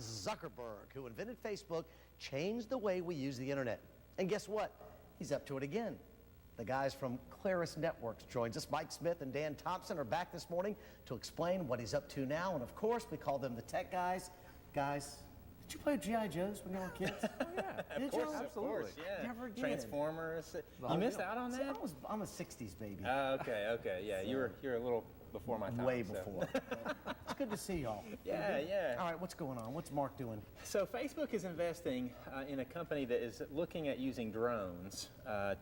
Zuckerberg, who invented Facebook, changed the way we use the internet. And guess what? He's up to it again. The guys from Claris Networks joins us. Mike Smith and Dan Thompson are back this morning to explain what he's up to now. And of course, we call them the tech guys. Guys, did you play G.I. Joes when you were kids? Oh, yeah. Did Of course, you? absolutely. Yeah. Never did. Transformers. You missed out on that? I'm a 60s baby. Okay. Yeah, so, you're a little before my time. Way before. It's good to see y'all. Yeah. All right, what's going on? What's Mark doing? So Facebook is investing in a company that is looking at using drones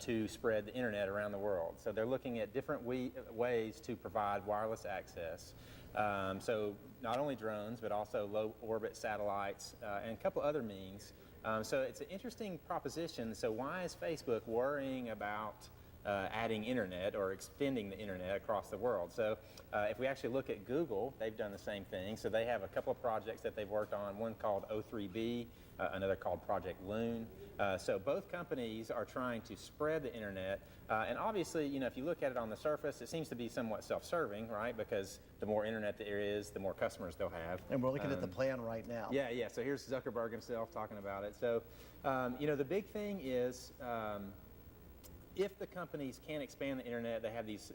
to spread the internet around the world. So they're looking at different ways to provide wireless access. So not only drones, but also low orbit satellites and a couple other means. So it's an interesting proposition. So why is Facebook worrying about adding internet or extending the internet across the world? So if we actually look at Google, they've done the same thing. So they have a couple of projects that they've worked on, one called O3B, another called Project Loon. So both companies are trying to spread the internet. And obviously, if you look at it on the surface, it seems to be somewhat self-serving, right? Because the more internet there is, the more customers they'll have. And we're looking at the plan right now. Yeah. So here's Zuckerberg himself talking about it. So, the big thing is, if the companies can expand the internet, they have these,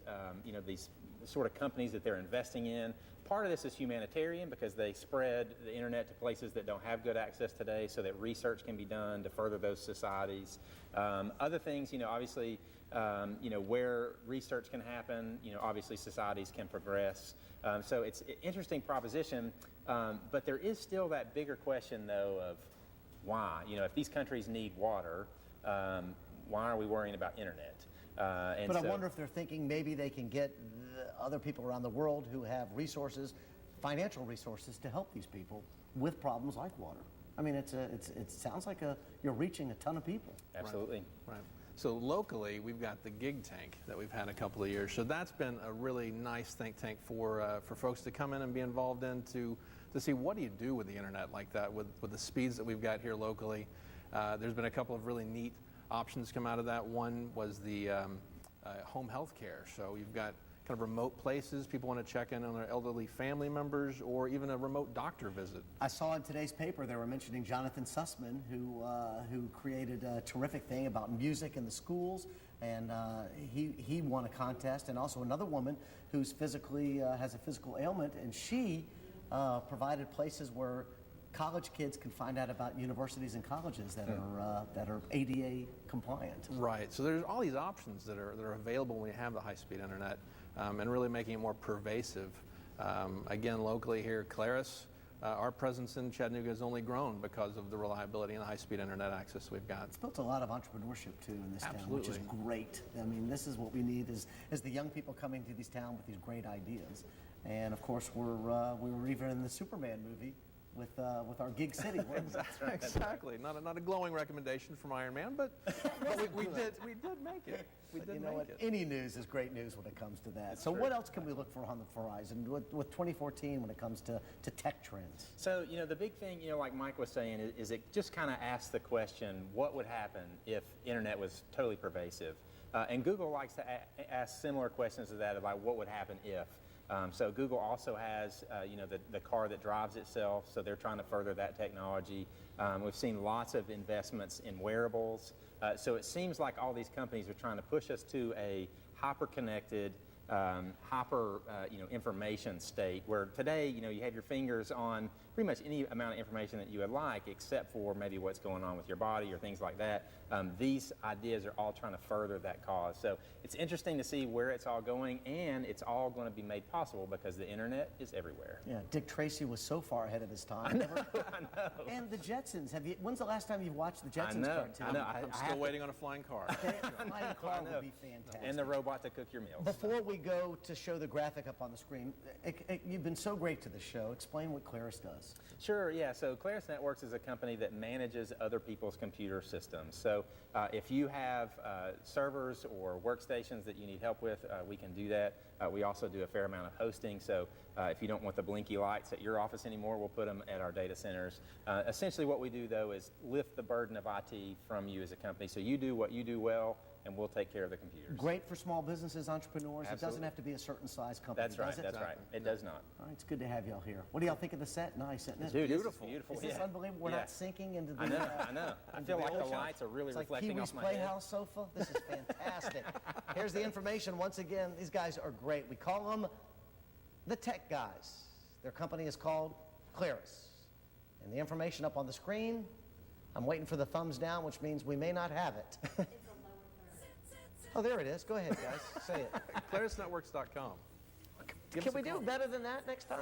these sort of companies that they're investing in. Part of this is humanitarian because they spread the internet to places that don't have good access today so that research can be done to further those societies. Other things, obviously, where research can happen, obviously societies can progress. So it's an interesting proposition, but there is still that bigger question, though, of why. If these countries need water, why are we worrying about internet? But I wonder if they're thinking maybe they can get other people around the world who have resources, financial resources, to help these people with problems like water. I mean, it sounds like you're reaching a ton of people. Absolutely. Right. So locally, we've got the gig tank that we've had a couple of years. So that's been a really nice think tank for folks to come in and be involved in to see what do you do with the internet like that with the speeds that we've got here locally. There's been a couple of really neat options come out of that. One was the home health care. So you've got kind of remote places, people want to check in on their elderly family members, or even a remote doctor visit. I saw in today's paper they were mentioning Jonathan Sussman, who created a terrific thing about music in the schools, and he won a contest, and also another woman who's physically has a physical ailment, and she provided places where college kids can find out about universities and colleges that are ADA compliant. Right. So there's all these options that are available when you have the high-speed internet, and really making it more pervasive. Again, locally here, Claris, our presence in Chattanooga has only grown because of the reliability and the high-speed internet access we've got. It's built a lot of entrepreneurship too in this town, which is Absolutely. great. I mean, this is what we need is the young people coming to this town with these great ideas. And of course, we were even in the Superman movie with our gig city. Exactly. Not a glowing recommendation from Iron Man, but we did make it. We did make it. Any news is great news when it comes to that. So what else can we look for on the horizon with 2014 when it comes to tech trends? So, the big thing, like Mike was saying, is it just kind of asks the question, what would happen if internet was totally pervasive? And Google likes to ask similar questions to that about what would happen if. So Google also has, the car that drives itself, so they're trying to further that technology. We've seen lots of investments in wearables. So it seems like all these companies are trying to push us to a hyper-connected, information state where today, you have your fingers on pretty much any amount of information that you would like, except for maybe what's going on with your body or things like that. These ideas are all trying to further that cause. So it's interesting to see where it's all going, and it's all going to be made possible because the internet is everywhere. Yeah, Dick Tracy was so far ahead of his time. I know. And the Jetsons. When's the last time you watched the Jetsons cartoon? I know. I'm still waiting on a flying car. A flying car would be fantastic. And the robot to cook your meals. Before we go to show the graphic up on the screen, you've been so great to the show. Explain what Claris does. Sure, yeah. So Claris Networks is a company that manages other people's computer systems. So if you have servers or workstations that you need help with, we can do that. We also do a fair amount of hosting. So if you don't want the blinky lights at your office anymore, we'll put them at our data centers. Essentially what we do, though, is lift the burden of IT from you as a company. So you do what you do well, and we'll take care of the computers. Great for small businesses, entrepreneurs. It doesn't Absolutely. have to be a certain size company, That's right. does it? That's right. It does not. All right, it's good to have y'all here. What do y'all think of the set? Nice, isn't it? Dude, beautiful. This is beautiful. Is this yeah. unbelievable? We're Yeah. not sinking into the... I know. I know. I feel like the lights are really It's like reflecting Pee-wee's off my head. Playhouse sofa. This is fantastic. Here's the information. Once again, these guys are great. We call them the Tech Guys. Their company is called Claris. And the information up on the screen, I'm waiting for the thumbs down, which means we may not have it. Oh, there it is. Go ahead, guys. Say it. ClarisNetworks.com. Can we do better than that next time?